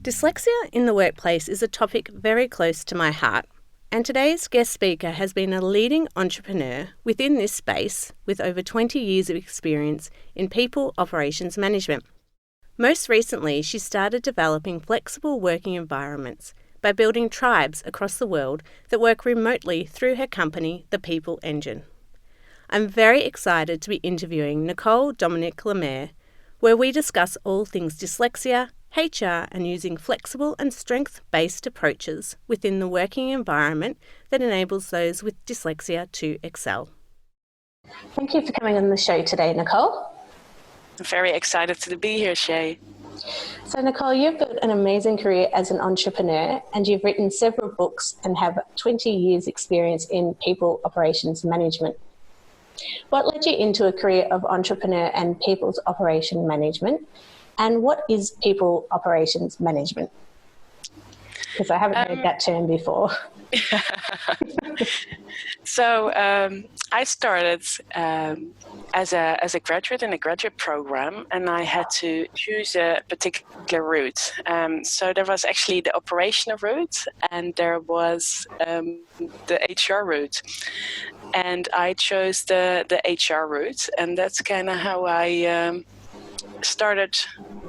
Dyslexia in the workplace is a topic very close to my heart, and today's guest speaker has been a leading entrepreneur within this space with over 20 years of experience in people operations management. Most recently, she started developing flexible working environments by building tribes across the world that work remotely through her company, The People Engine. I'm very excited to be interviewing Nicole, Dominique, where we discuss all things dyslexia, HR, and using flexible and strength-based approaches within the working environment that enables those with dyslexia to excel. Thank you for coming on the show today, Nicole. I'm very excited to be here, Shay. So, Nicole, you've built an amazing career as an entrepreneur, and you've written several books and have 20 years' experience in people operations management. What led you into a career of entrepreneur and people's operation management? And what is people operations management? Because I haven't heard that term before. So I started as a graduate in a graduate program, and I had to choose a particular route. So there was actually the operational route, and there was the HR route. And I chose the HR route, and that's kind of how I started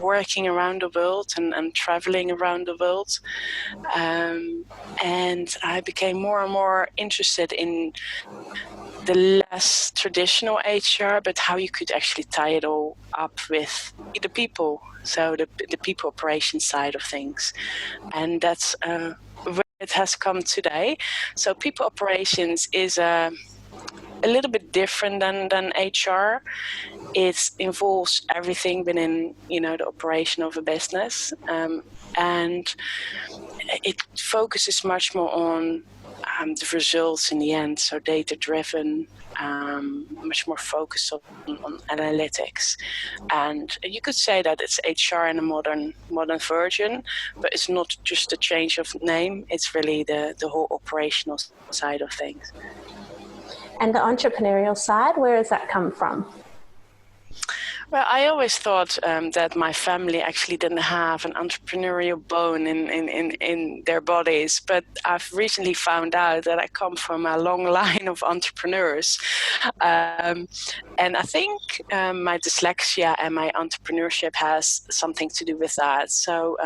working around the world and traveling around the world. And I became more and more interested in the less traditional HR, but how you could actually tie it all up with the people, so the people operations side of things. And that's where it has come today. So people operations is a little bit different than HR. It involves everything within, the operation of a business, and it focuses much more on the results in the end. So data-driven, much more focused on analytics. And you could say that it's HR in a modern version, but it's not just a change of name. It's really the whole operational side of things. And the entrepreneurial side, where does that come from? Well, I always thought that my family actually didn't have an entrepreneurial bone in their bodies, but I've recently found out that I come from a long line of entrepreneurs. And I think my dyslexia and my entrepreneurship has something to do with that. So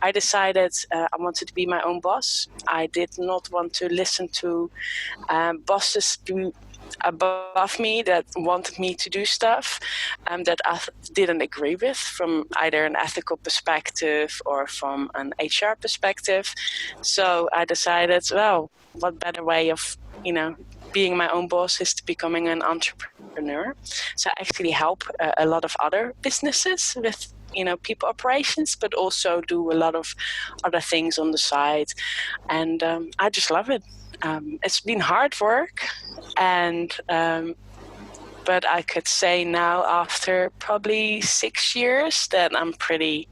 I decided I wanted to be my own boss. I did not want to listen to bosses above me that wanted me to do stuff that I didn't agree with from either an ethical perspective or from an HR perspective. So I decided, well, what better way of, being my own boss is to becoming an entrepreneur. So I actually help a lot of other businesses with people operations, but also do a lot of other things on the side. And I just love it. It's been hard work, but I could say now after probably 6 years that I'm pretty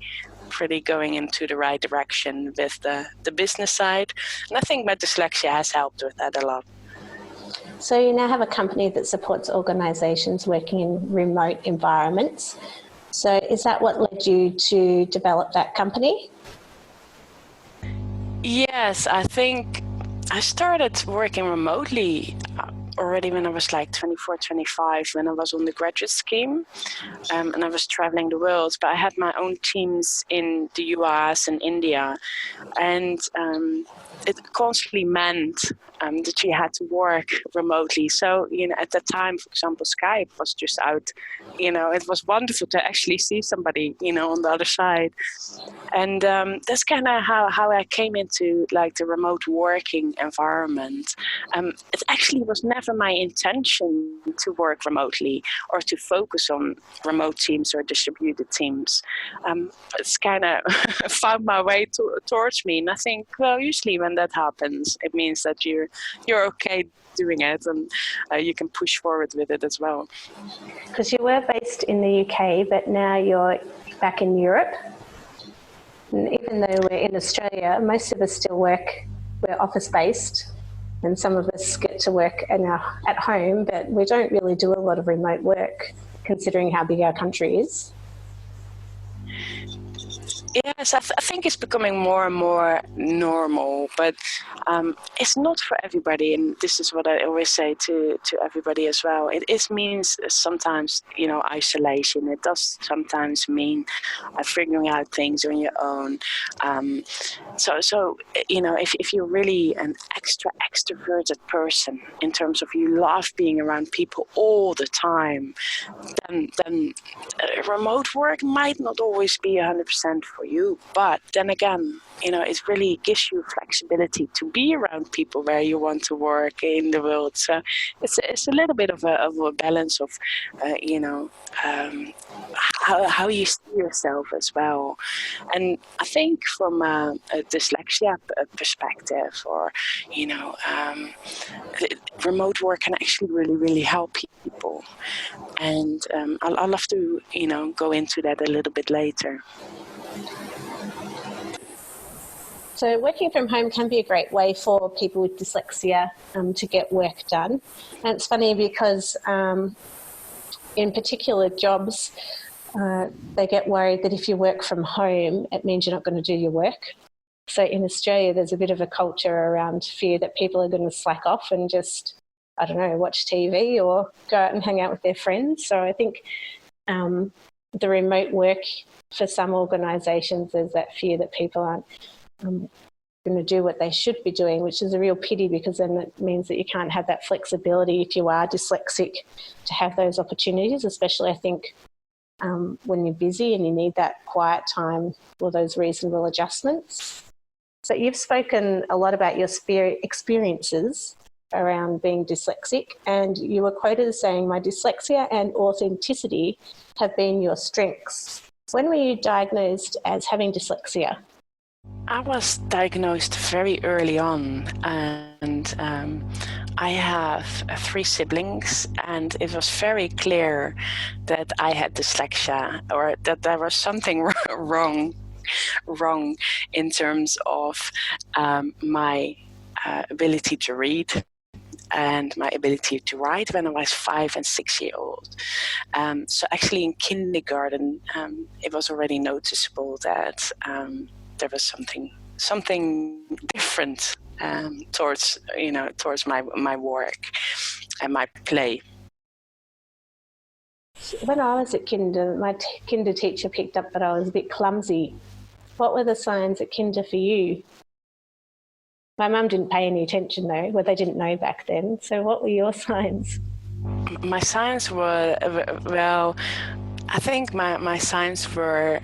going into the right direction with the business side. And I think my dyslexia has helped with that a lot. So you now have a company that supports organisations working in remote environments. So is that what led you to develop that company? Yes, I think I started working remotely already when I was like 24, 25, when I was on the graduate scheme, and I was traveling the world. But I had my own teams in the US and India, and it constantly meant that you had to work remotely. So, at that time, for example, Skype was just out. It was wonderful to actually see somebody, on the other side. And that's kind of how I came into like the remote working environment. It actually was never my intention to work remotely or to focus on remote teams or distributed teams. It's kind of found my way towards me. And I think, well, usually when that happens, it means that you're okay doing it, and you can push forward with it as well. Because you were based in the UK, but now you're back in Europe. And even though we're in Australia, most of us still we're office-based, and some of us get to work at home, but we don't really do a lot of remote work, considering how big our country is. Yes, I think it's becoming more and more normal, but it's not for everybody. And this is what I always say to everybody as well. It means sometimes, isolation. It does sometimes mean figuring out things on your own. So if you're really an extroverted person in terms of you love being around people all the time, then remote work might not always be 100% for you. But then again, it really gives you flexibility to be around people where you want to work in the world. So it's a little bit of a balance of, how you see yourself as well. And I think from a dyslexia perspective, or remote work can actually really, really help people. And I'll love to, go into that a little bit later. So working from home can be a great way for people with dyslexia to get work done. And it's funny because in particular jobs, they get worried that if you work from home, it means you're not going to do your work. So in Australia, there's a bit of a culture around fear that people are going to slack off and just, I don't know, watch TV or go out and hang out with their friends. So I think the remote work for some organisations, there's that fear that people aren't going to do what they should be doing, which is a real pity, because then it means that you can't have that flexibility if you are dyslexic to have those opportunities, especially I think when you're busy and you need that quiet time or those reasonable adjustments. So you've spoken a lot about your experiences around being dyslexic, and you were quoted as saying, "My dyslexia and authenticity have been your strengths." When were you diagnosed as having dyslexia? I was diagnosed very early on, and I have 3 siblings, and it was very clear that I had dyslexia, or that there was something wrong in terms of my ability to read and my ability to write when I was 5 and 6 years old. So actually in kindergarten, it was already noticeable that there was something different towards my work and my play. When I was at kinder, my kinder teacher picked up that I was a bit clumsy. What were the signs at kinder for you? My mum didn't pay any attention though, well, they didn't know back then. So what were your signs? My signs were, well, I think my signs were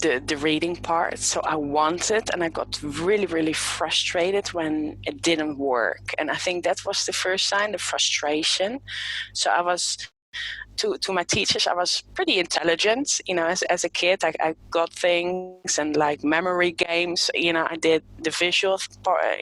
the reading part. So I wanted, and I got really, really frustrated when it didn't work. And I think that was the first sign, the frustration. So I was, to my teachers, I was pretty intelligent, as a kid. I got things, and like memory games, I did the visual part,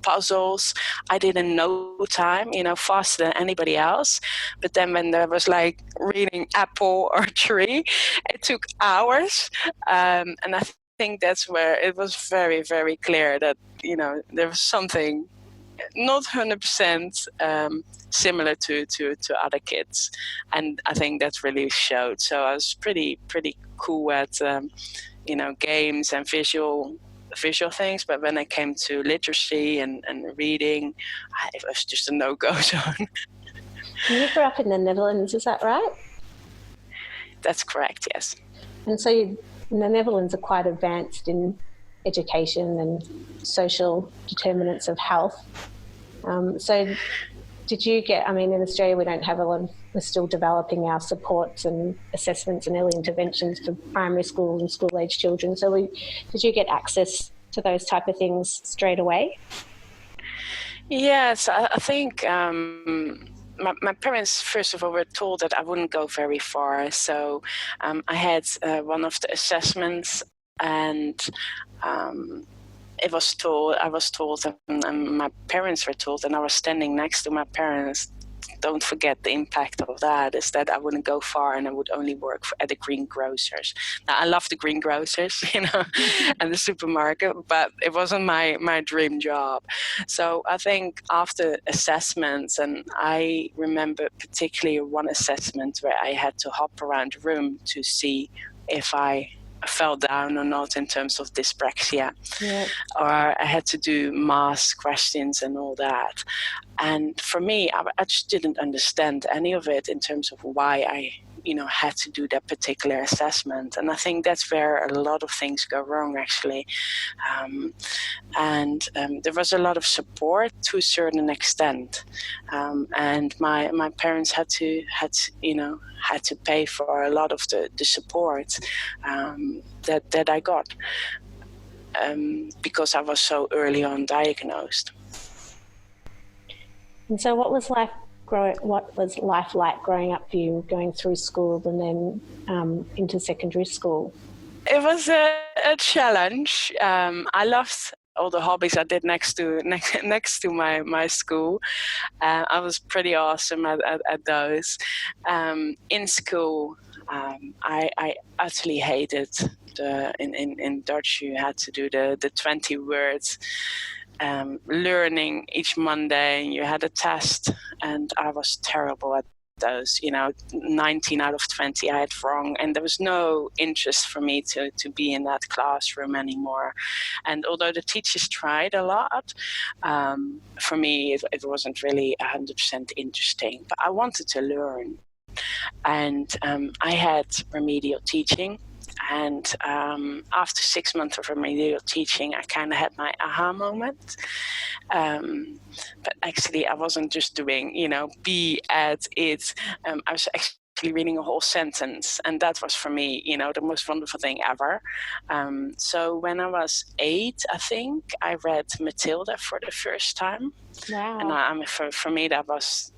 puzzles. I did in no time, faster than anybody else. But then when there was like reading apple or tree, it took hours. And I think that's where it was very, very clear that, there was something not 100% similar to other kids. And I think that really showed. So I was pretty cool at, games and visual things, but when it came to literacy and reading, it was just a no-go zone. You grew up in the Netherlands, is that right? That's correct, yes. And so the Netherlands are quite advanced in education and social determinants of health. So did you get, in Australia we don't have a lot of, we're still developing our supports and assessments and early interventions for primary school and school-age children. So did you get access to those type of things straight away? Yes, I think my parents, first of all, were told that I wouldn't go very far. So I had one of the assessments, and I was told, and my parents were told, and I was standing next to my parents. Don't forget the impact of that is that I wouldn't go far, and I would only work at the greengrocers. Now, I love the greengrocers, and the supermarket, but it wasn't my dream job. So I think after assessments, and I remember particularly one assessment where I had to hop around the room to see if I fell down or not in terms of dyspraxia. Yeah. Or I had to do math questions and all that. And for me, I just didn't understand any of it in terms of why I had to do that particular assessment. And I think that's where a lot of things go wrong, actually. And there was a lot of support to a certain extent. And my parents had to pay for a lot of the support that I got because I was so early on diagnosed. And so what was life like growing up for you, going through school and then into secondary school? It was a challenge. I loved all the hobbies I did next to my school. I was pretty awesome at those. In school, I utterly hated in Dutch you had to do the 20 words. Learning each Monday, you had a test, and I was terrible at those. 19 out of 20 I had wrong, and there was no interest for me to be in that classroom anymore. And although the teachers tried a lot, for me it wasn't really 100% interesting, but I wanted to learn. And I had remedial teaching. And after 6 months of remedial teaching, I kind of had my aha moment. But actually, I wasn't just doing, be at it. I was actually reading a whole sentence. And that was for me, the most wonderful thing ever. So when I was 8, I think, I read Matilda for the first time. Wow. And for me, that was,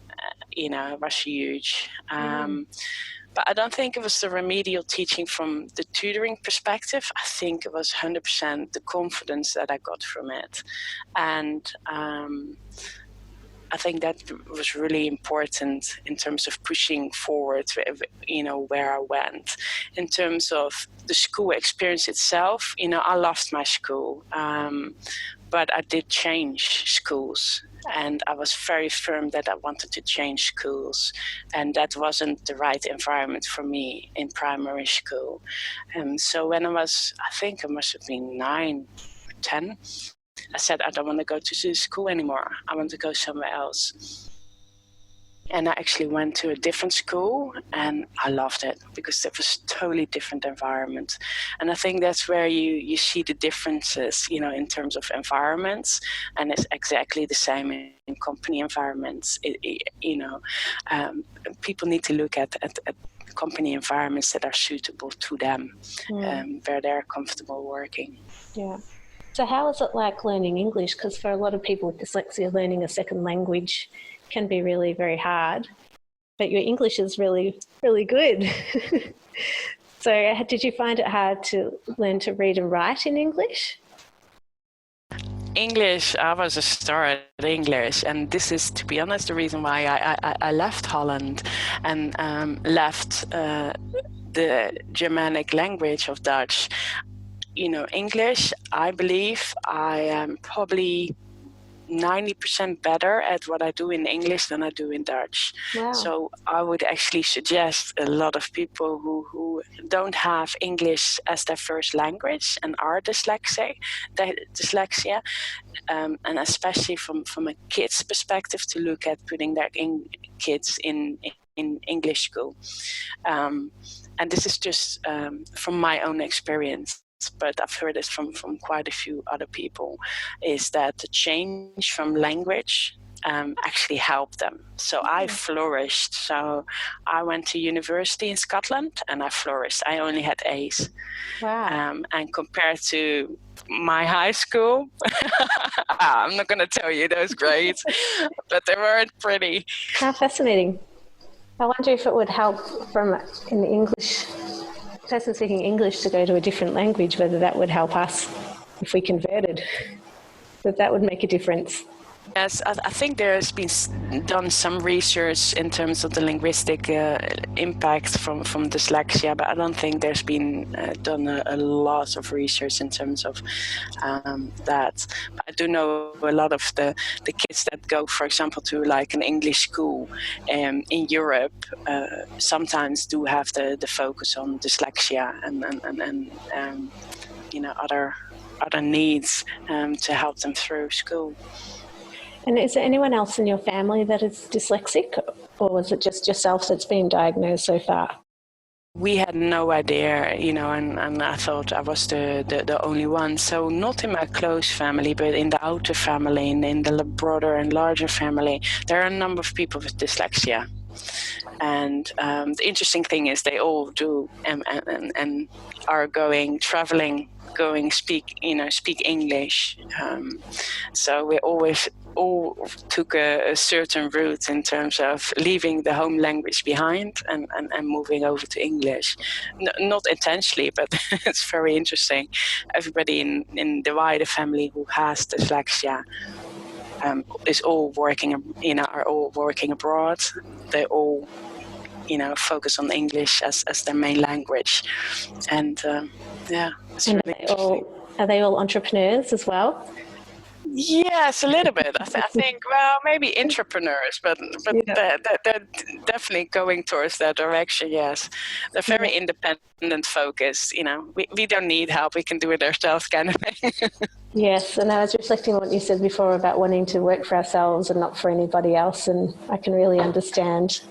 it was huge. But I don't think it was the remedial teaching from the tutoring perspective. I think it was 100% the confidence that I got from it. And I think that was really important in terms of pushing forward, where I went. In terms of the school experience itself, I loved my school. But I did change schools. And I was very firm that I wanted to change schools. And that wasn't the right environment for me in primary school. So when I think I must have been 9 or 10, I said, I don't want to go to school anymore. I want to go somewhere else. And I actually went to a different school, and I loved it because it was a totally different environment. And I think that's where you see the differences, in terms of environments. And it's exactly the same in company environments. People need to look at company environments that are suitable to them, where they're comfortable working. Yeah. So how is it like learning English? Because for a lot of people with dyslexia, learning a second language can be really very hard, but your English is really, really good. So did you find it hard to learn to read and write in English? English, I was a star at English, and this is, to be honest, the reason why I left Holland and left the Germanic language of Dutch. English, I believe I am probably 90% better at what I do in English than I do in Dutch. Wow. So I would actually suggest a lot of people who don't have English as their first language and are dyslexia, and especially from a kid's perspective, to look at putting their kids in English school. And this is just from my own experience, but I've heard it from quite a few other people, is that the change from language actually helped them. So I flourished. So I went to university in Scotland and I flourished. I only had A's. Wow. And compared to my high school, I'm not going to tell you those grades, but they weren't pretty. How fascinating. I wonder if it would help in English, person speaking English, to go to a different language, whether that would help us if we converted, that would make a difference. Yes, I think there's been done some research in terms of the linguistic impact from dyslexia, but I don't think there's been done a lot of research in terms of that. But I do know a lot of the kids that go, for example, to like an English school in Europe sometimes do have the focus on dyslexia and other needs to help them through school. And is there anyone else in your family that is dyslexic, or was it just yourself that's been diagnosed so far? We had no idea, and I thought I was the only one. So not in my close family, but in the outer family and in the broader and larger family, there are a number of people with dyslexia. And the interesting thing is they all do and are traveling, speak English. So we always all took a certain route in terms of leaving the home language behind and moving over to English. Not intentionally, but it's very interesting. Everybody in the wider family who has dyslexia is all working, are all working abroad. They all, focus on English as their main language. And it's and really interesting. Are they all entrepreneurs as well? Yes, a little bit. I think, well, maybe entrepreneurs, but yeah. they're definitely going towards that direction, yes. They're very independent focused, We don't need help, we can do it ourselves kind of thing. Yes, and I was reflecting on what you said before about wanting to work for ourselves and not for anybody else, and I can really understand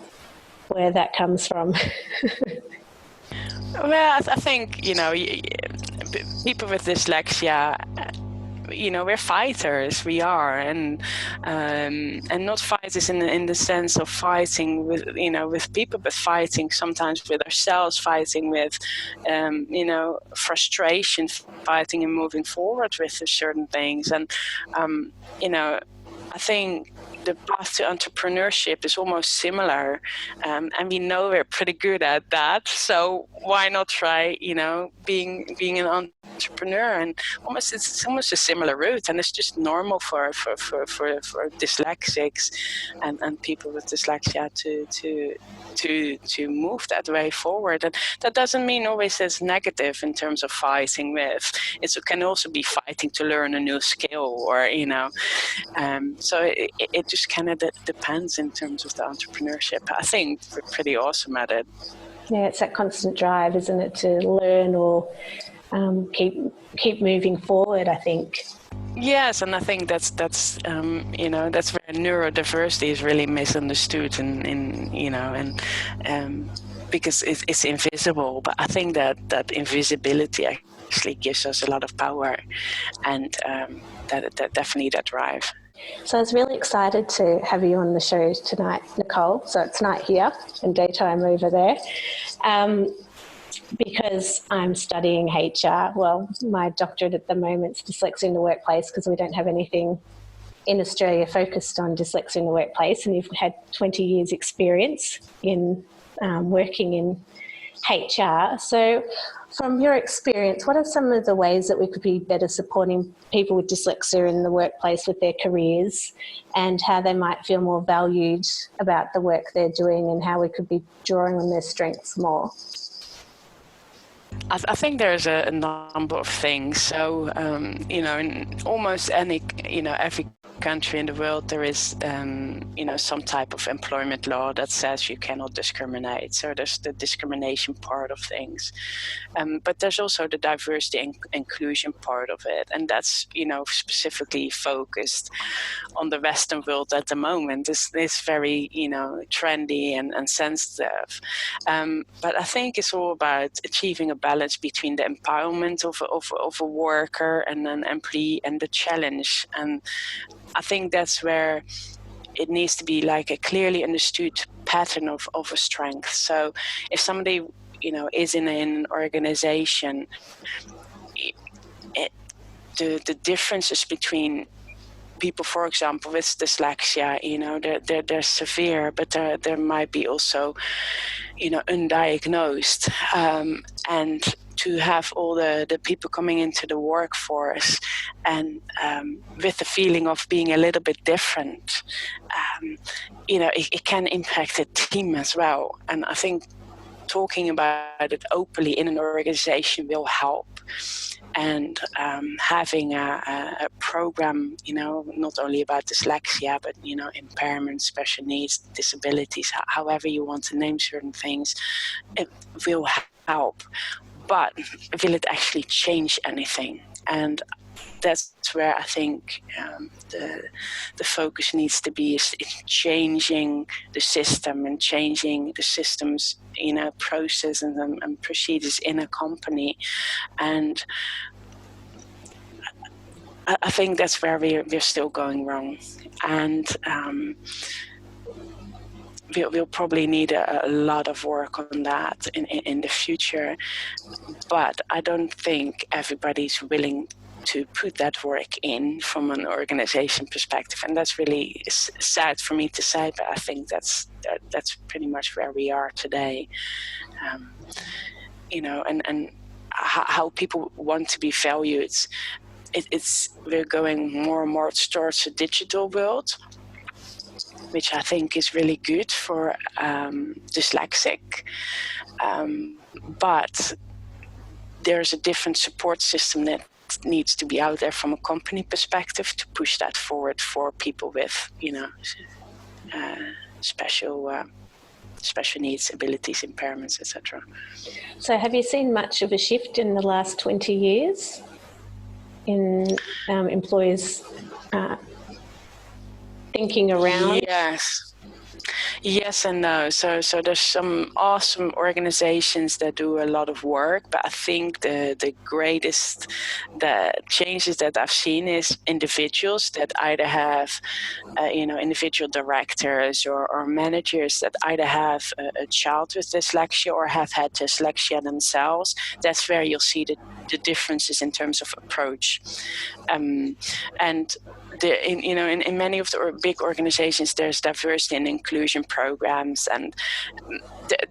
where that comes from. Well, I think, people with dyslexia, we're fighters. We are, and not fighters in the sense of fighting with people, but fighting sometimes with ourselves, fighting with frustration, fighting and moving forward with certain things. And I think the path to entrepreneurship is almost similar, and we know we're pretty good at that. So why not try, being an entrepreneur? And it's almost a similar route, and it's just normal for dyslexics and people with dyslexia to move that way forward. And that doesn't mean always it's negative in terms of fighting with. It can also be fighting to learn a new skill, or so it just kind of depends in terms of the entrepreneurship. I think we're pretty awesome at it. Yeah, it's that constant drive, isn't it, to learn or keep moving forward, I think. Yes, and I think that's where neurodiversity is really misunderstood, and because it's invisible. But I think that invisibility actually gives us a lot of power, and that definitely that drive. So I was really excited to have you on the show tonight, Nicole. So it's night here and daytime over there. Because I'm studying HR. Well, my doctorate at the moment is dyslexia in the workplace, because we don't have anything in Australia focused on dyslexia in the workplace, and you've had 20 years experience in working in HR. So from your experience, what are some of the ways that we could be better supporting people with dyslexia in the workplace with their careers, and how they might feel more valued about the work they're doing, and how we could be drawing on their strengths more? I think there's a number of things. So, in almost any, every country in the world, there is, some type of employment law that says you cannot discriminate. So there's the discrimination part of things. But there's also the diversity and inclusion part of it. And that's, specifically focused on the Western world at the moment. It's very, trendy and sensitive. But I think it's all about achieving a balance between the empowerment of a worker and an employee and the challenge. And I think that's where it needs to be like a clearly understood pattern of a strength. So if somebody, is in an organization, the differences between people, for example, with dyslexia, they're severe, but there might be also, undiagnosed. And to have all the people coming into the workforce and with the feeling of being a little bit different, it can impact the team as well. And I think talking about it openly in an organization will help. And having a program, not only about dyslexia, but, impairment, special needs, disabilities, however you want to name certain things, it will help. But will it actually change anything? And that's where I think the focus needs to be, is changing the system and changing the system's processes and procedures in a company. And I think that's where we're still going wrong. And we'll probably need a lot of work on that in the future. But I don't think everybody's willing to put that work in from an organization perspective. And that's really sad for me to say, but I think that's pretty much where we are today. And how people want to be valued. We're going more and more towards a digital world, which I think is really good for Dyslexic. But there's a different support system that needs to be out there from a company perspective to push that forward for people with, special needs, abilities, impairments, etc. So have you seen much of a shift in the last 20 years in employers thinking around? Yes and no. So there's some awesome organizations that do a lot of work, but I think the changes that I've seen is individuals that either have, individual directors or managers that either have a child with dyslexia or have had dyslexia themselves. That's where you'll see the differences in terms of approach. And in many of the big organizations, there's diversity and inclusion programs, and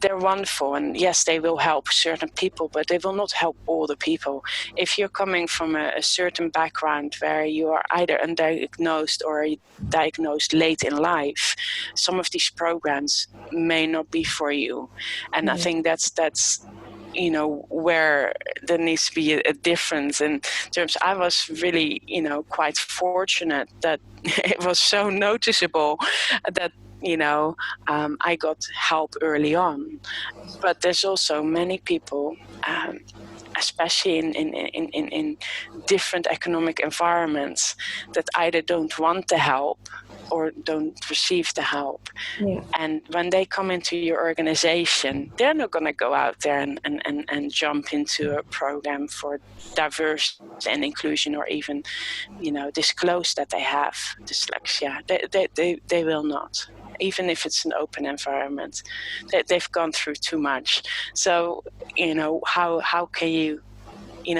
they're wonderful. And yes, they will help certain people, but they will not help all the people. If you're coming from a certain background where you are either undiagnosed or diagnosed late in life, some of these programs may not be for you. And I think that's where there needs to be a difference in terms. I was really, quite fortunate that it was so noticeable that, I got help early on. But there's also many people, especially in different economic environments, that either don't want the help or don't receive the help. Yeah. And when they come into your organization, they're not going to go out there and jump into a program for diversity and inclusion, or even, disclose that they have dyslexia. They will not, even if it's an open environment. They've gone through too much. So, how can you,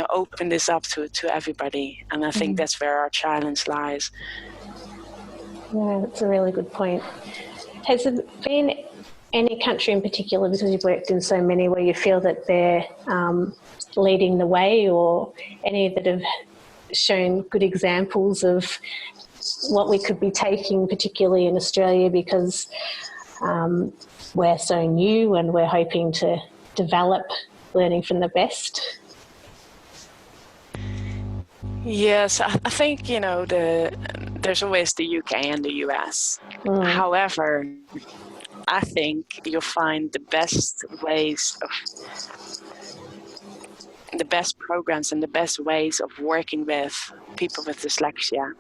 open this up to everybody? And I think that's where our challenge lies. Yeah, that's a really good point. Has there been any country in particular, because you've worked in so many, where you feel that they're leading the way, or any that have shown good examples of what we could be taking, particularly in Australia, because we're so new and we're hoping to develop learning from the best? Yes, I think, there's always the UK and the US. However, I think you'll find the best programs and the best ways of working with people with dyslexia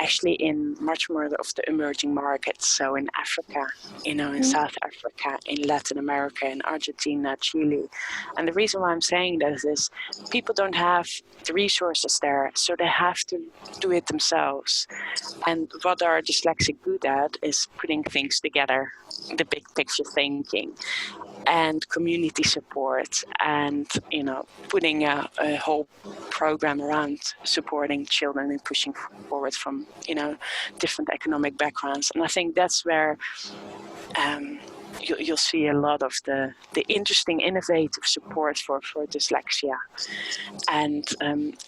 actually in much more of the emerging markets. So in Africa, in South Africa, in Latin America, in Argentina, Chile. And the reason why I'm saying this is people don't have the resources there, so they have to do it themselves. And what are dyslexic good at is putting things together, the big picture thinking, and community support, and putting a whole program around supporting children and pushing forward from different economic backgrounds. And I think that's where you'll see a lot of the interesting, innovative support for dyslexia. And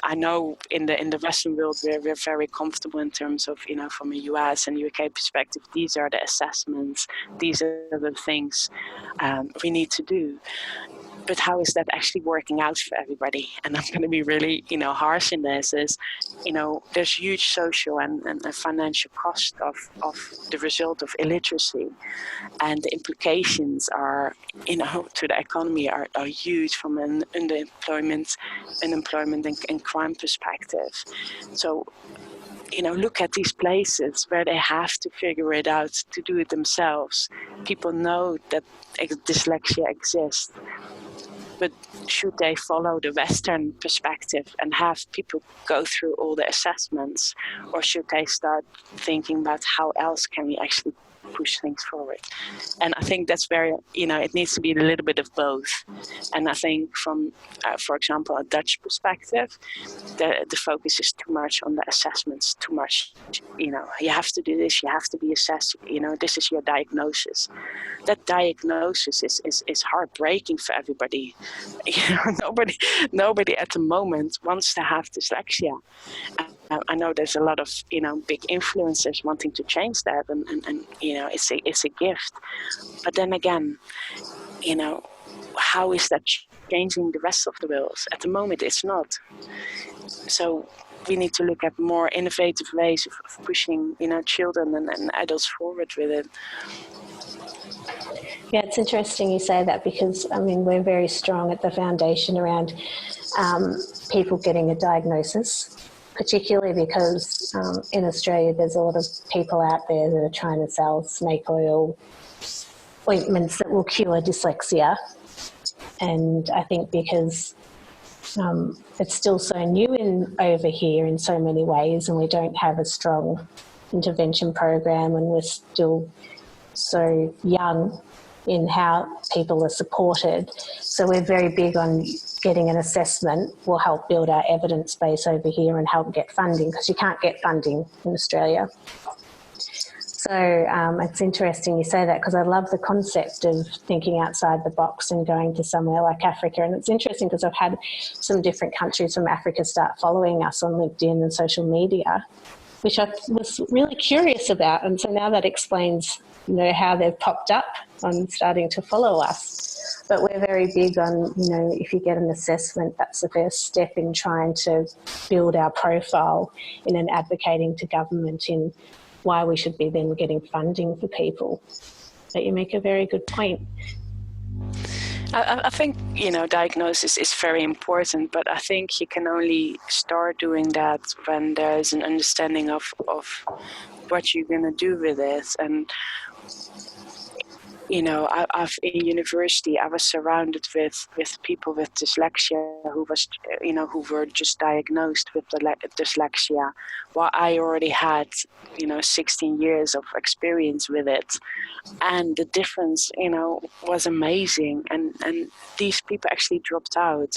I know in the Western world we're very comfortable in terms of, from a US and UK perspective, these are the assessments, these are the things we need to do. But how is that actually working out for everybody? And I'm going to be really, harsh in this is, there's huge social and financial cost of the result of illiteracy. And the implications are, to the economy are huge from an unemployment and crime perspective. So, look at these places where they have to figure it out to do it themselves. People know that dyslexia exists. But should they follow the Western perspective and have people go through all the assessments, or should they start thinking about how else can we actually push things forward? And I think that's very, it needs to be a little bit of both. And I think from, for example, a Dutch perspective, the focus is too much on the assessments, too much, you have to do this, you have to be assessed, this is your diagnosis. That diagnosis is heartbreaking for everybody. Nobody at the moment wants to have dyslexia. I know there's a lot of big influencers wanting to change that, and it's a gift. But then again, how is that changing the rest of the world? At the moment, it's not. So we need to look at more innovative ways of pushing children and adults forward with it. Yeah, it's interesting you say that, because we're very strong at the foundation around people getting a diagnosis, particularly because in Australia there's a lot of people out there that are trying to sell snake oil ointments that will cure dyslexia. And I think because it's still so new over here in so many ways, and we don't have a strong intervention program, and we're still so young in how people are supported. So we're very big on getting an assessment will help build our evidence base over here and help get funding, because you can't get funding in Australia. So it's interesting you say that, because I love the concept of thinking outside the box and going to somewhere like Africa. And it's interesting because I've had some different countries from Africa start following us on LinkedIn and social media, which I was really curious about. And so now that explains how they've popped up on starting to follow us. But we're very big on, if you get an assessment, that's the first step in trying to build our profile in and advocating to government in why we should be then getting funding for people. But you make a very good point. I think, diagnosis is very important, but I think you can only start doing that when there's an understanding of what you're going to do with it. And I've in university, I was surrounded with people with dyslexia who were just diagnosed with dyslexia, while I already had 16 years of experience with it, and the difference was amazing. And these people actually dropped out,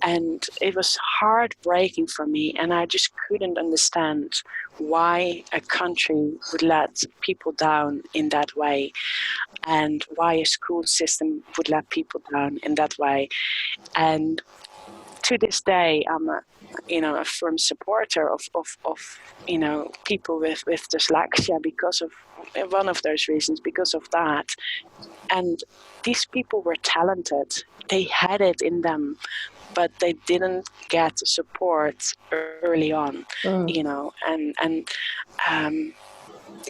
and it was heartbreaking for me, and I just couldn't understand why a country would let people down in that way, and why a school system would let people down in that way. And to this day, I'm a firm supporter of people with dyslexia, because of one of those reasons, because of that. And these people were talented. They had it in them, but they didn't get support early on, and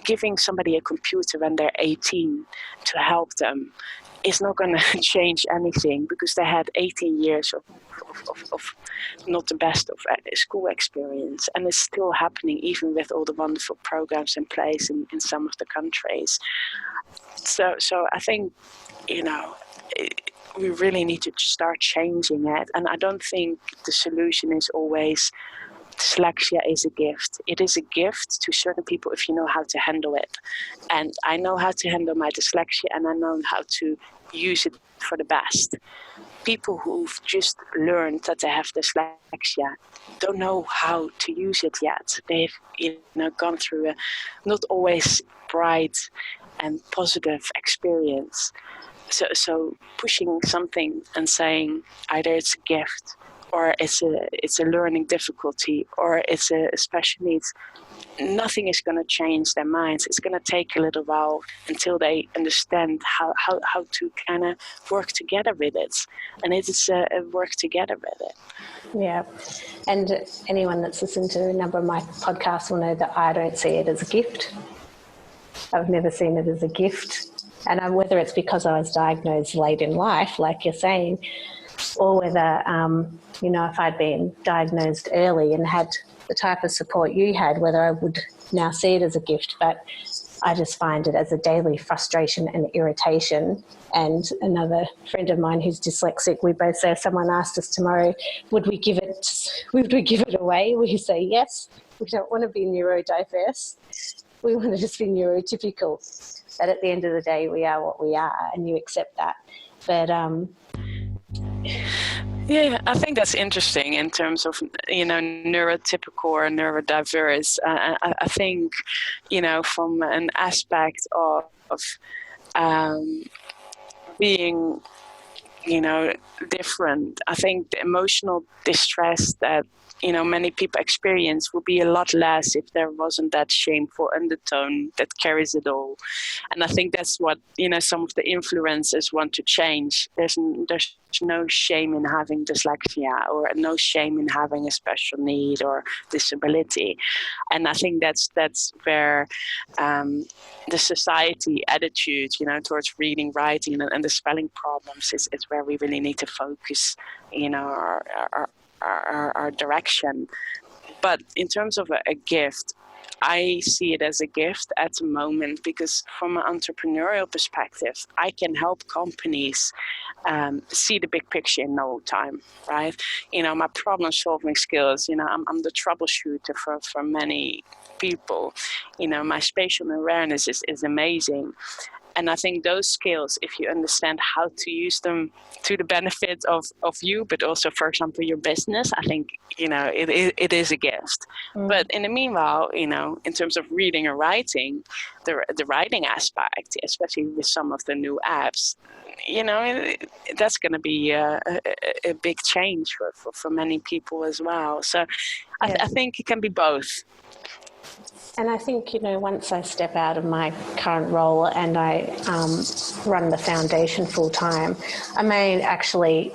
giving somebody a computer when they're 18 to help them is not going to change anything, because they had 18 years of not the best of school experience, and it's still happening even with all the wonderful programs in place in some of the countries. So I think we really need to start changing it, and I don't think the solution is always dyslexia is a gift. It is a gift to certain people if you know how to handle it. And I know how to handle my dyslexia, and I know how to use it for the best. People who've just learned that they have dyslexia don't know how to use it yet. They've gone through a not always bright and positive experience. So pushing something and saying either it's a gift or it's a learning difficulty or it's a special needs, nothing is going to change their minds. It's going to take a little while until they understand how to kind of work together with it. And it is a work together with it. Yeah. And anyone that's listened to a number of my podcasts will know that I don't see it as a gift. I've never seen it as a gift. And whether it's because I was diagnosed late in life, like you're saying, or whether, if I'd been diagnosed early and had the type of support you had, whether I would now see it as a gift. But I just find it as a daily frustration and irritation. And another friend of mine who's dyslexic, we both say if someone asked us tomorrow, would we give it away? We say yes. We don't want to be neurodiverse. We want to just be neurotypical. But at the end of the day, we are what we are, and you accept that. But yeah, I think that's interesting in terms of, neurotypical or neurodiverse. I think, from an aspect of being, different, I think the emotional distress that, many people experience would be a lot less if there wasn't that shameful undertone that carries it all. And I think that's what, some of the influencers want to change. There's no shame in having dyslexia or no shame in having a special need or disability. And I think that's where the society attitude, towards reading, writing and the spelling problems is where we really need to focus, our direction. But in terms of a gift, I see it as a gift at the moment because from an entrepreneurial perspective, I can help companies see the big picture in no time, right? My problem solving skills, I'm the troubleshooter for many people. My spatial awareness is amazing. And I think those skills, if you understand how to use them to the benefit of you, but also, for example, your business, I think, it is a gift. But in the meanwhile, in terms of reading or writing, the writing aspect, especially with some of the new apps, that's going to be a big change for many people as well. So I think it can be both. And I think, once I step out of my current role and I run the foundation full time, I may actually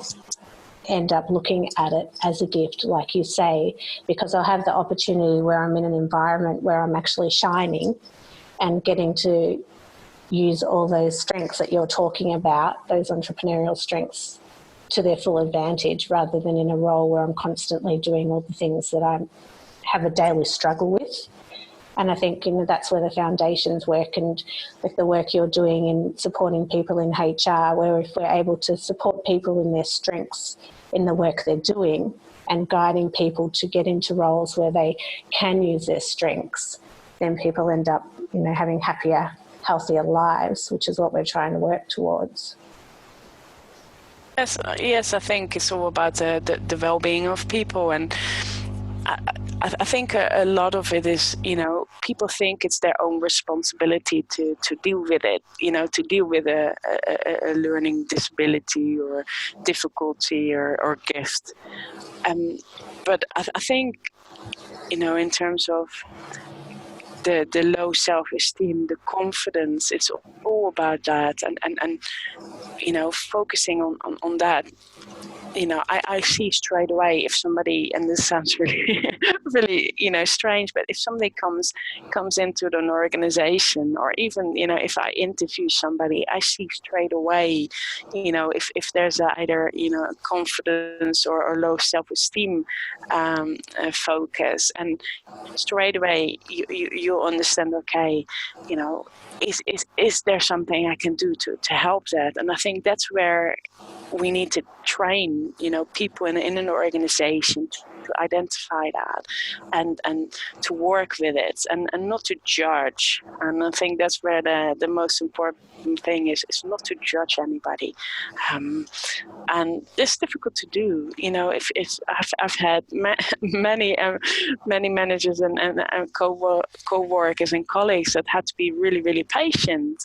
end up looking at it as a gift, like you say, because I'll have the opportunity where I'm in an environment where I'm actually shining and getting to use all those strengths that you're talking about, those entrepreneurial strengths, to their full advantage, rather than in a role where I'm constantly doing all the things that I have a daily struggle with. And I think, that's where the foundations work, and with the work you're doing in supporting people in HR, where if we're able to support people in their strengths in the work they're doing and guiding people to get into roles where they can use their strengths, then people end up, having happier, healthier lives, which is what we're trying to work towards. Yes, I think it's all about the well-being of people. And I think a lot of it is, people think it's their own responsibility to deal with it, to deal with a learning disability or difficulty or gift. But I think, in terms of the low self-esteem, the confidence, it's all about that. And focusing on that. I see straight away if somebody, and this sounds really, really, strange, but if somebody comes into an organization, or even, if I interview somebody, I see straight away, if there's either, confidence or low self-esteem focus, and straight away you'll understand, okay, is there something I can do to help that? And I think that's where we need to train, people in an organization to identify that and to work with it and not to judge. And I think that's where the most important thing is not to judge anybody. And it's difficult to do. If I've had many managers and co-workers and colleagues that had to be really, really patient,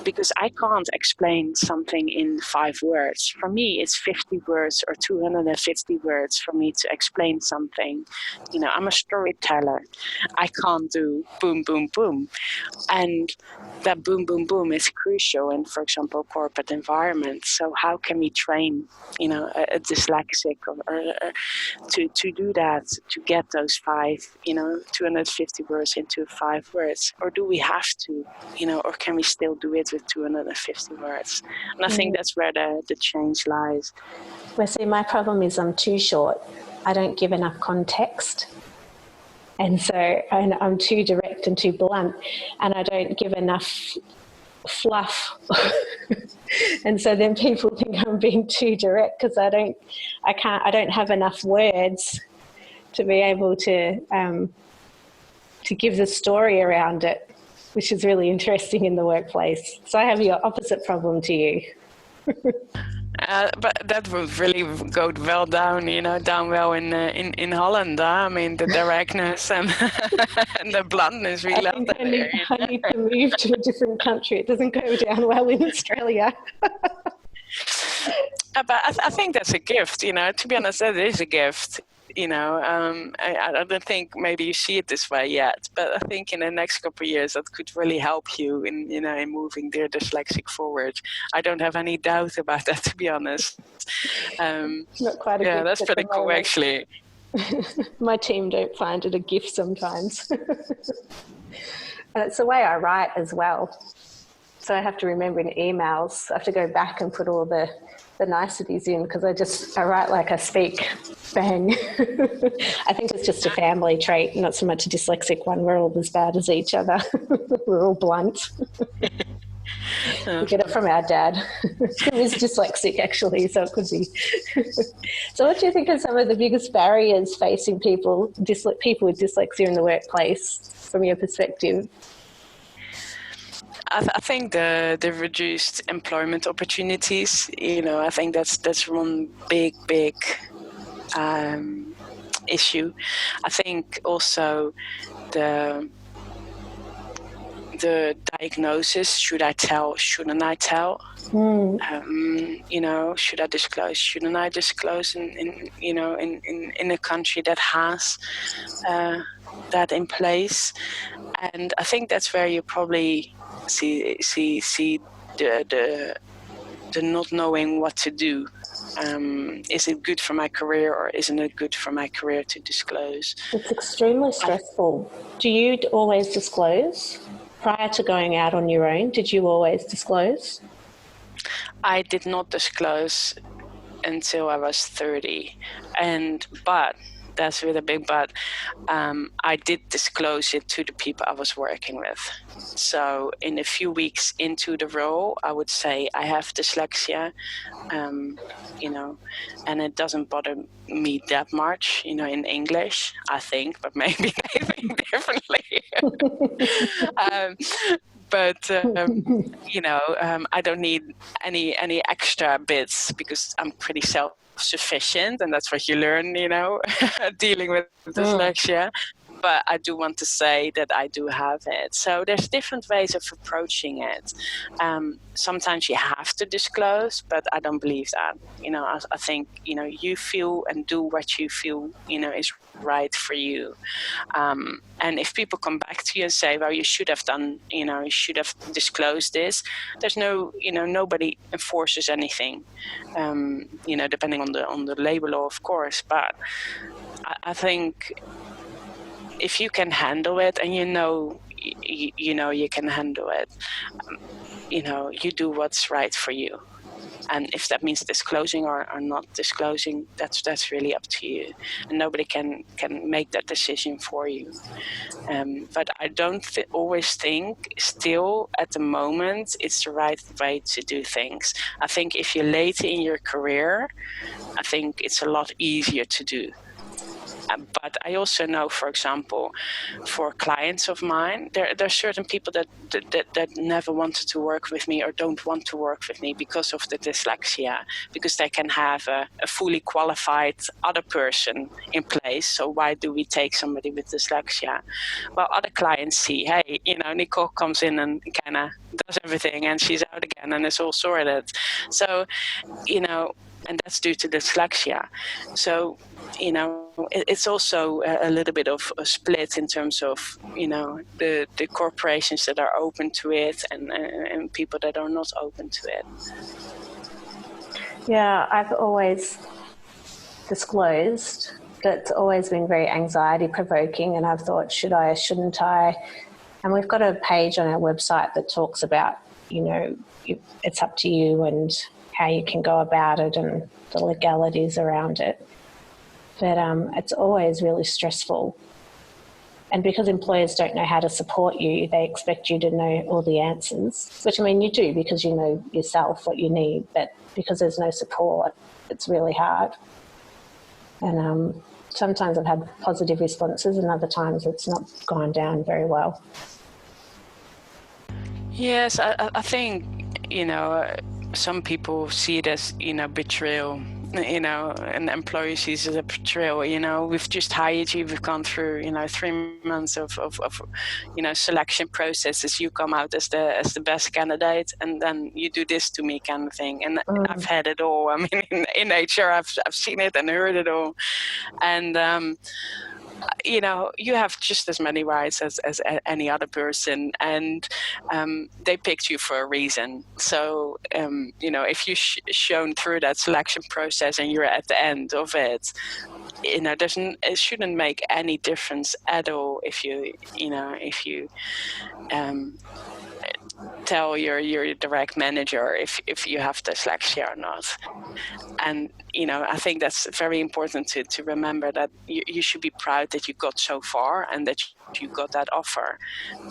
because I can't explain something in 5 words. For me, it's 50 words or 250 words for me to explain something. I'm a storyteller. I can't do boom, boom, boom. And that boom, boom, boom is crucial in, for example, corporate environments. So how can we train, a dyslexic or to do that, to get those 250 words into 5 words? Or do we have to, or can we still do it with 250 words? And I think that's where the change lies. Well, see, my problem is I'm too short. I don't give enough context. And so I'm too direct and too blunt, and I don't give enough fluff. And so then people think I'm being too direct because I don't have enough words to be able to give the story around it, which is really interesting in the workplace. So I have your opposite problem to you. But that would really go well down well in Holland. I mean, the directness and and the bluntness. We love that. I need to move to a different country. It doesn't go down well in Australia. But I think that's a gift. To be honest, that is a gift. I don't think maybe you see it this way yet, but I think in the next couple of years that could really help you in moving their dyslexic forward. I don't have any doubt about that, to be honest. Not quite a gift. That's pretty cool, actually. My team don't find it a gift sometimes. And it's the way I write as well. So I have to remember in emails, I have to go back and put all the niceties in because I write like I speak. Bang. I think it's just a family trait, not so much a dyslexic one. We're all as bad as each other. We're all blunt. We get it from our dad, who is dyslexic actually, so it could be. So what do you think are some of the biggest barriers facing people with dyslexia in the workplace from your perspective? I think the reduced employment opportunities, I think that's one big issue. I think also the diagnosis, should I tell, shouldn't I tell? Should I disclose, shouldn't I disclose in a country that has that in place? And I think that's where you probably see the not knowing what to do. Is it good for my career or isn't it good for my career to disclose? It's extremely stressful. Do you always disclose? Prior to going out on your own, did you always disclose? I did not disclose until I was 30. But that's really a big but. I did disclose it to the people I was working with. So in a few weeks into the role, I would say I have dyslexia, and it doesn't bother me that much, in English, I think, but maybe they think differently. I don't need any extra bits because I'm pretty self-sufficient, and that's what you learn, dealing with dyslexia. But I do want to say that I do have it. So there's different ways of approaching it. Sometimes you have to disclose, but I don't believe that. I think, you feel and do what you feel, is right for you. And if people come back to you and say, well, you should have done, you should have disclosed this, there's no, nobody enforces anything, depending on the labor law, of course. But I think if you can handle it and you can handle it, you do what's right for you. And if that means disclosing or not disclosing, that's really up to you. And nobody can make that decision for you. But I don't always think still at the moment it's the right way to do things. I think if you're later in your career, I think it's a lot easier to do. But I also know, for example, for clients of mine, there are certain people that never wanted to work with me or don't want to work with me because of the dyslexia, because they can have a fully qualified other person in place. So why do we take somebody with dyslexia? Well, other clients see, hey, Nicole comes in and kind of does everything and she's out again and it's all sorted. So, and that's due to dyslexia. So, it's also a little bit of a split in terms of, the corporations that are open to it and people that are not open to it. Yeah, I've always disclosed that it's always been very anxiety provoking, and I've thought, should I, shouldn't I? And we've got a page on our website that talks about, it's up to you and how you can go about it and the legalities around it. But it's always really stressful. And because employers don't know how to support you, they expect you to know all the answers, which I mean you do because you know yourself what you need, but because there's no support, it's really hard. And sometimes I've had positive responses and other times it's not gone down very well. Yes, I think, some people see it as, betrayal. An employee sees it as a betrayal. We've just hired you. We've gone through, 3 months of selection processes. You come out as the best candidate, and then you do this to me, kind of thing. And I've had it all. I mean, in HR, I've seen it and heard it all, and. You have just as many rights as any other person, and they picked you for a reason. So, if you're shown through that selection process and you're at the end of it, it shouldn't make any difference at all if you tell your direct manager if you have dyslexia or not. And I think that's very important to remember, that you should be proud that you got so far and that you got that offer.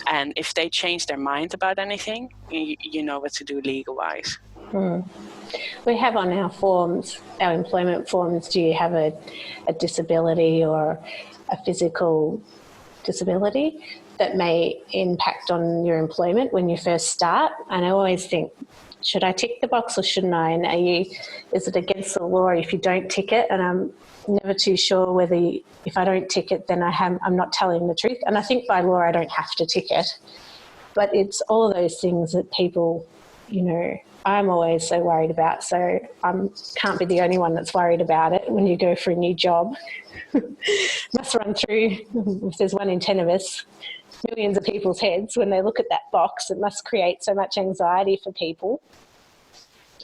And if they change their mind about anything, you know what to do legal-wise. We have on our forms, our employment forms, do you have a disability or a physical disability that may impact on your employment when you first start? And I always think, should I tick the box or shouldn't I? And is it against the law if you don't tick it? And I'm never too sure whether if I don't tick it, then I'm not telling the truth. And I think by law I don't have to tick it. But it's all of those things that people, I'm always so worried about. So I can't be the only one that's worried about it when you go for a new job. Must run through, if there's 1 in 10 of us, millions of people's heads when they look at that box. It must create so much anxiety for people.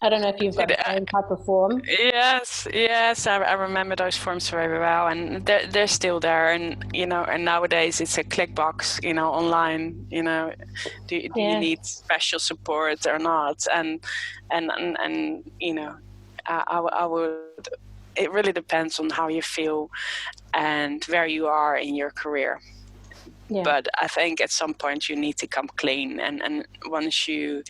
I don't know if you've got the same type of form. Yes, I remember those forms very well, and they're still there. And and nowadays it's a click box, online. Do you need special support or not? And I would. It really depends on how you feel and where you are in your career. Yeah. But I think at some point you need to come clean, and once you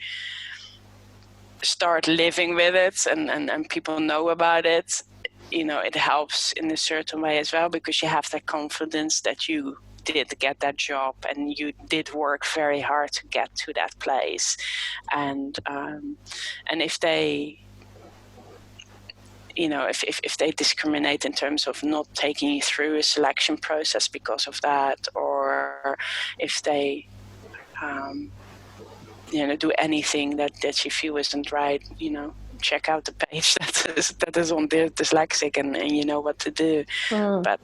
start living with it and people know about it, it helps in a certain way as well, because you have that confidence that you did get that job and you did work very hard to get to that place. And if they if they discriminate in terms of not taking you through a selection process because of that, or if they do anything that you feel isn't right, check out the page that is on Dyslexic, and you know what to do. But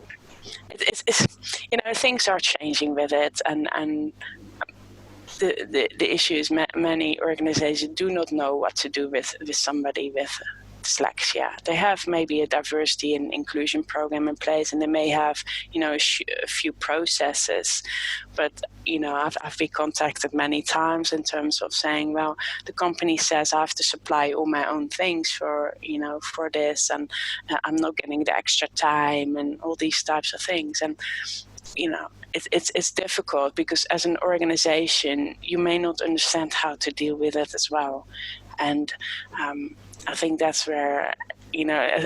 it's things are changing with it, and the issue is many organizations do not know what to do with somebody with dyslexia. They have maybe a diversity and inclusion program in place, and they may have, a few processes. But, I've been contacted many times in terms of saying, well, the company says I have to supply all my own things for this, and I'm not getting the extra time and all these types of things. And, it's difficult because as an organization, you may not understand how to deal with it as well. And I think that's where,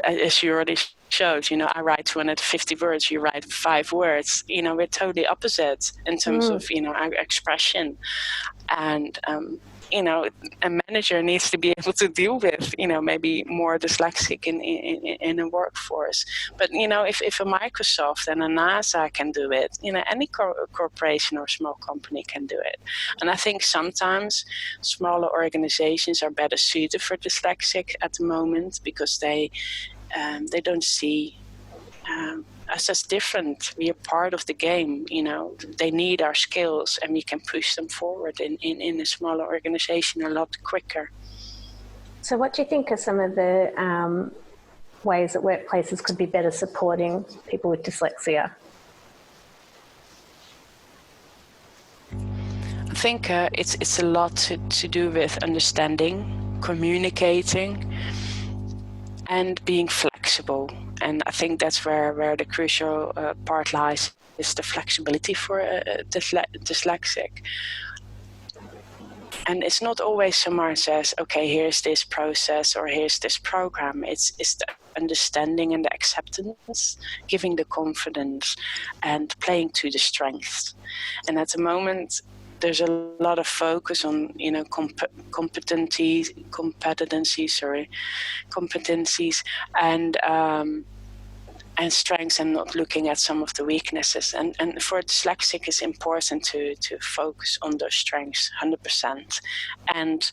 as you already showed, I write 250 words, you write 5 words. We're totally opposite in terms of, our expression. And, a manager needs to be able to deal with, maybe more dyslexic in a workforce. But, if a Microsoft and a NASA can do it, any corporation or small company can do it. And I think sometimes smaller organizations are better suited for dyslexic at the moment because they don't see us as different. We are part of the game. They need our skills, and we can push them forward in a smaller organization a lot quicker. So what do you think are some of the ways that workplaces could be better supporting people with dyslexia? I think it's a lot to do with understanding, communicating, and being flexible. And I think that's where the crucial part lies, is the flexibility for dyslexic. And it's not always someone says, okay, here's this process or here's this program. It's the understanding and the acceptance, giving the confidence and playing to the strengths. And at the moment, there's a lot of focus on, competencies and strengths, and not looking at some of the weaknesses. And for dyslexic, it's important to focus on those strengths 100%. And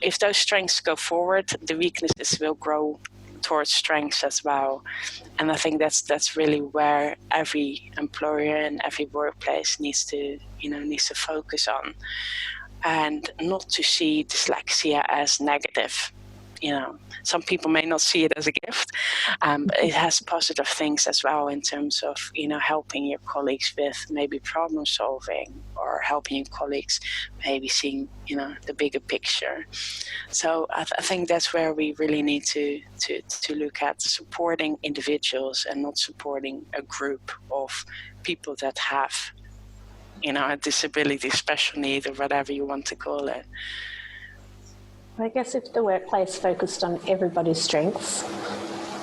if those strengths go forward, the weaknesses will grow towards strengths as well. And I think that's really where every employer and every workplace needs to focus on, and not to see dyslexia as negative. Some people may not see it as a gift, but it has positive things as well in terms of, helping your colleagues with maybe problem solving, or helping your colleagues maybe seeing, the bigger picture. So I think that's where we really need to look at supporting individuals and not supporting a group of people that have, a disability, special need, or whatever you want to call it. I guess if the workplace focused on everybody's strengths,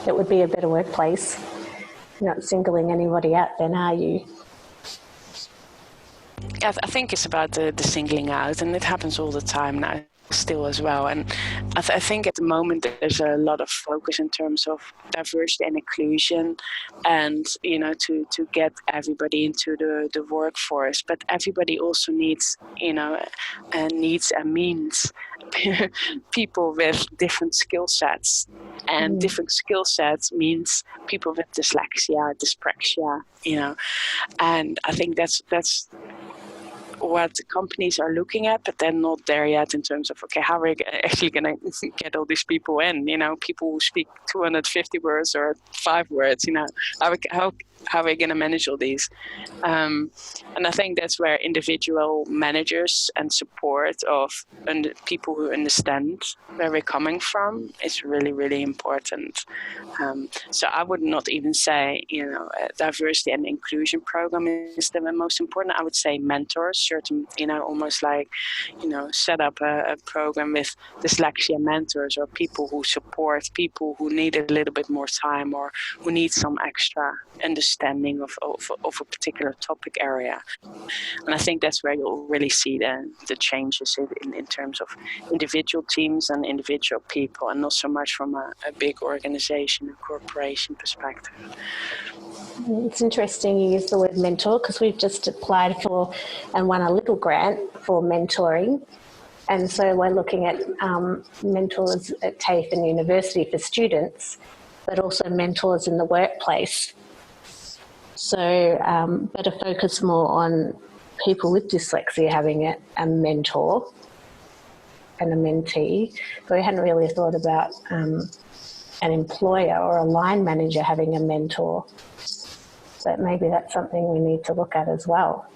it would be a better workplace. You're not singling anybody out then, are you? I think it's about the singling out, and it happens all the time now still as well. And I think at the moment there's a lot of focus in terms of diversity and inclusion, and to get everybody into the workforce. But everybody also needs needs and means people with different skill sets, and different skill sets means people with dyslexia, dyspraxia, and I think that's what companies are looking at, but they're not there yet in terms of, okay, how are we actually going to get all these people in? People who speak 250 words or 5 words, how are we going to manage all these? And I think that's where individual managers and support of people who understand where we're coming from is really, really important. So I would not even say, a diversity and inclusion program is the most important. I would say mentors, certain, almost like, set up a program with dyslexia mentors, or people who support people who need a little bit more time, or who need some extra understanding of a particular topic area. And I think that's where you'll really see the changes in terms of individual teams and individual people, and not so much from a big organization, a corporation perspective. It's interesting you use the word mentor, because we've just applied for and won a little grant for mentoring. And so we're looking at mentors at TAFE and university for students, but also mentors in the workplace. So better focus more on people with dyslexia having a mentor and a mentee. But we hadn't really thought about an employer or a line manager having a mentor. But maybe that's something we need to look at as well.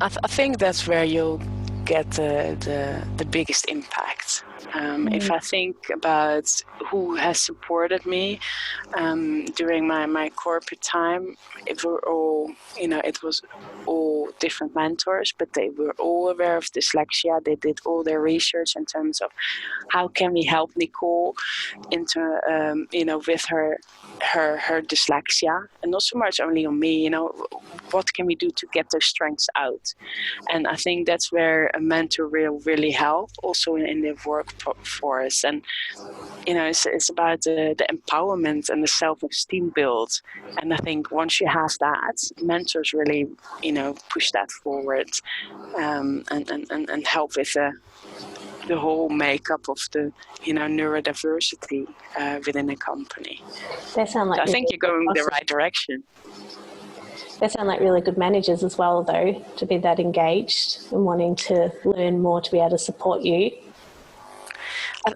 I think that's where you'll get the biggest impact. If I think about who has supported me during my corporate time, it was all different mentors, but they were all aware of dyslexia. They did all their research in terms of how can we help Nicole with her dyslexia, and not so much only on me. What can we do to get those strengths out? And I think that's where a mentor will really help, also in the workforce. And it's about the empowerment and the self-esteem build. And I think once you have that, mentors really push that forward, and help with the whole makeup of the neurodiversity within a company. They sound like I think you're going the right direction. They sound like really good managers as well, though, to be that engaged and wanting to learn more to be able to support you.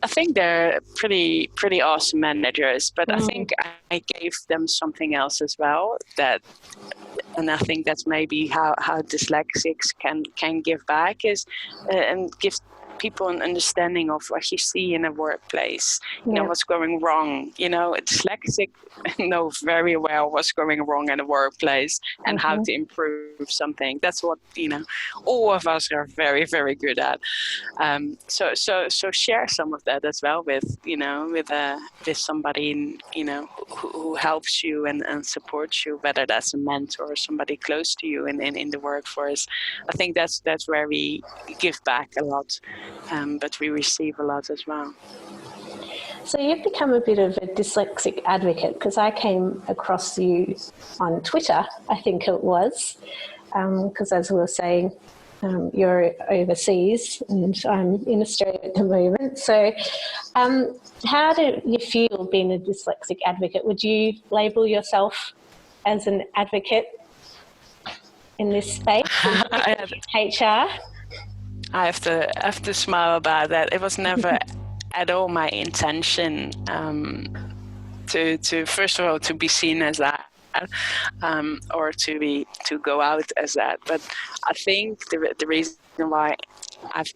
I think they're pretty awesome managers, but I think I gave them something else as well, and I think that's maybe how dyslexics can give back is and give people an understanding of what you see in a workplace, what's going wrong. Dyslexic know very well what's going wrong in a workplace and how to improve something. That's what all of us are very, very good at. So share some of that as well with somebody who helps you and supports you, whether that's a mentor or somebody close to you in the workforce. I think that's where we give back a lot. But we receive a lot as well. So you've become a bit of a dyslexic advocate, because I came across you on Twitter, I think it was, because as we were saying, you're overseas and I'm in Australia at the moment. So how do you feel being a dyslexic advocate? Would you label yourself as an advocate in this space, HR? I have to smile about that. It was never at all my intention to first of all to be seen as that, or to go out as that. But I think the reason why I've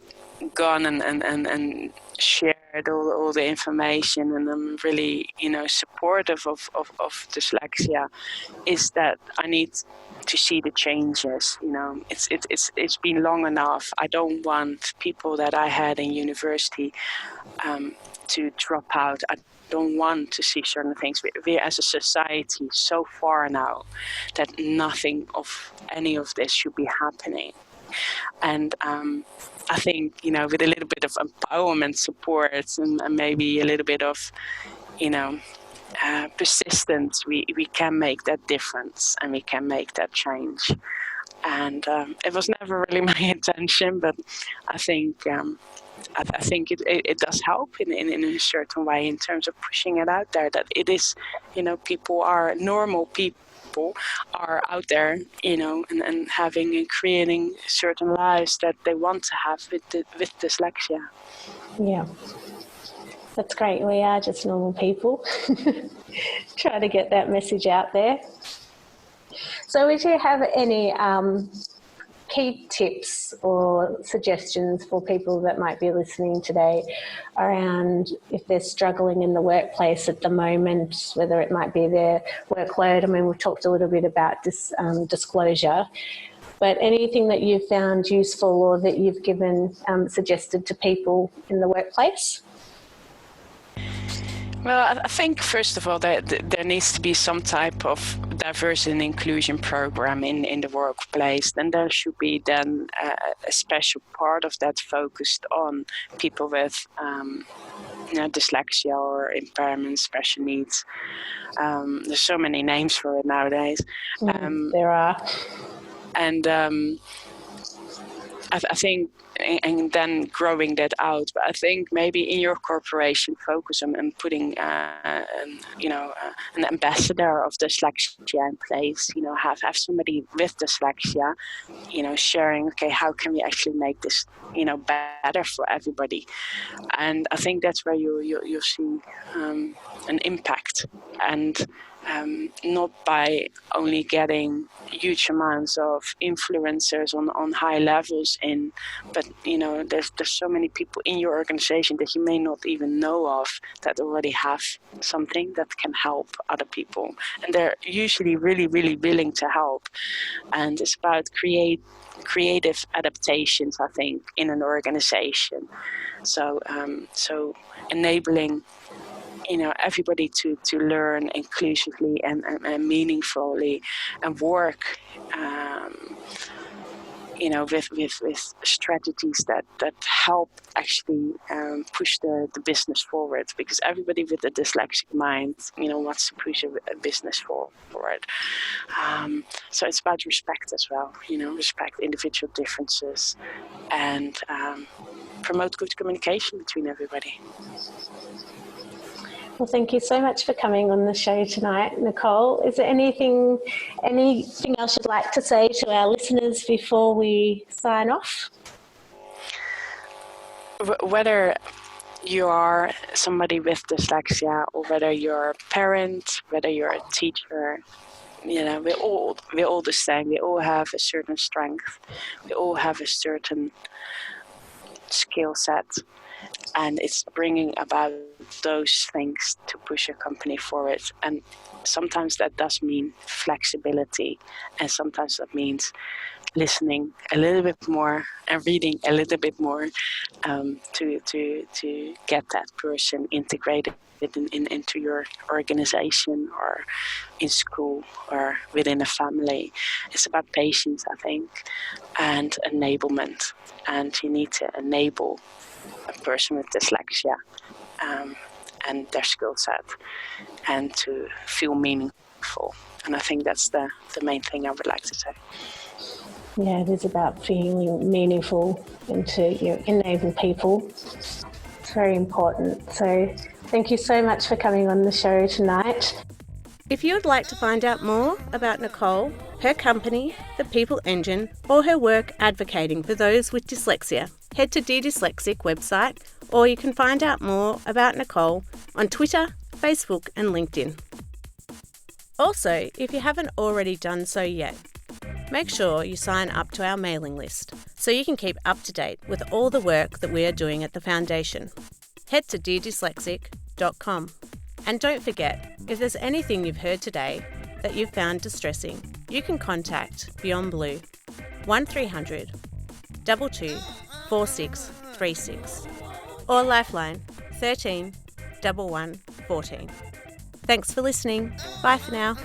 gone and shared all the information, and I'm really supportive of dyslexia, is that I need to see the changes. It's been long enough. I don't want people that I had in university to drop out. I don't want to see certain things. We're as a society so far now that nothing of any of this should be happening. And I think with a little bit of empowerment support and maybe a little bit of persistence, we can make that difference and we can make that change. And it was never really my intention, but I think it does help in a certain way in terms of pushing it out there, that it is, normal people are out there, and having and creating certain lives that they want to have with dyslexia. Yeah. That's great. We are just normal people. Try to get that message out there. So would you have any key tips or suggestions for people that might be listening today around if they're struggling in the workplace at the moment, whether it might be their workload? I mean, we've talked a little bit about this disclosure, but anything that you've found useful or that you've given suggested to people in the workplace? Well, I think first of all there needs to be some type of diversity and inclusion program in the workplace. Then there should be then a special part of that focused on people with dyslexia or impairment, special needs. There's so many names for it nowadays. There are. And I think, and then growing that out. But I think maybe in your corporation, focus on putting, an ambassador of dyslexia in place. Have somebody with dyslexia, sharing. Okay, how can we actually make this, better for everybody? And I think that's where you'll see an impact. And not by only getting huge amounts of influencers on high levels in, but there's so many people in your organization that you may not even know of that already have something that can help other people, and they're usually really, really willing to help. And it's about creative adaptations, I think, in an organization. So enabling everybody to learn inclusively and meaningfully, and work with strategies that help actually push the business forward, because everybody with a dyslexic mind wants to push a business forward. So it's about respect as well, respect individual differences, and promote good communication between everybody. Well, thank you so much for coming on the show tonight, Nicole. Is there anything else you'd like to say to our listeners before we sign off? Whether you are somebody with dyslexia, or whether you're a parent, whether you're a teacher, we're all the same. We all have a certain strength. We all have a certain skill set. And it's bringing about those things to push your company forward. And sometimes that does mean flexibility, and sometimes that means listening a little bit more and reading a little bit more to get that person integrated into your organization, or in school, or within a family. It's about patience, I think, and enablement. And you need to enable a person with dyslexia and their skill set, and to feel meaningful. And I think that's the main thing I would like to say. Yeah, it is about feeling meaningful and to enable people. It's very important. So thank you so much for coming on the show tonight. If you would like to find out more about Nicole, her company, The People Engine, or her work advocating for those with dyslexia, head to Dyslexic website, or you can find out more about Nicole on Twitter, Facebook and LinkedIn. Also, if you haven't already done so yet, make sure you sign up to our mailing list so you can keep up to date with all the work that we are doing at the Foundation. Head to deardyslexic.com. And don't forget, if there's anything you've heard today that you've found distressing, you can contact Beyond Blue 1300 22 4636 or Lifeline 13 11 14. Thanks for listening. Bye for now.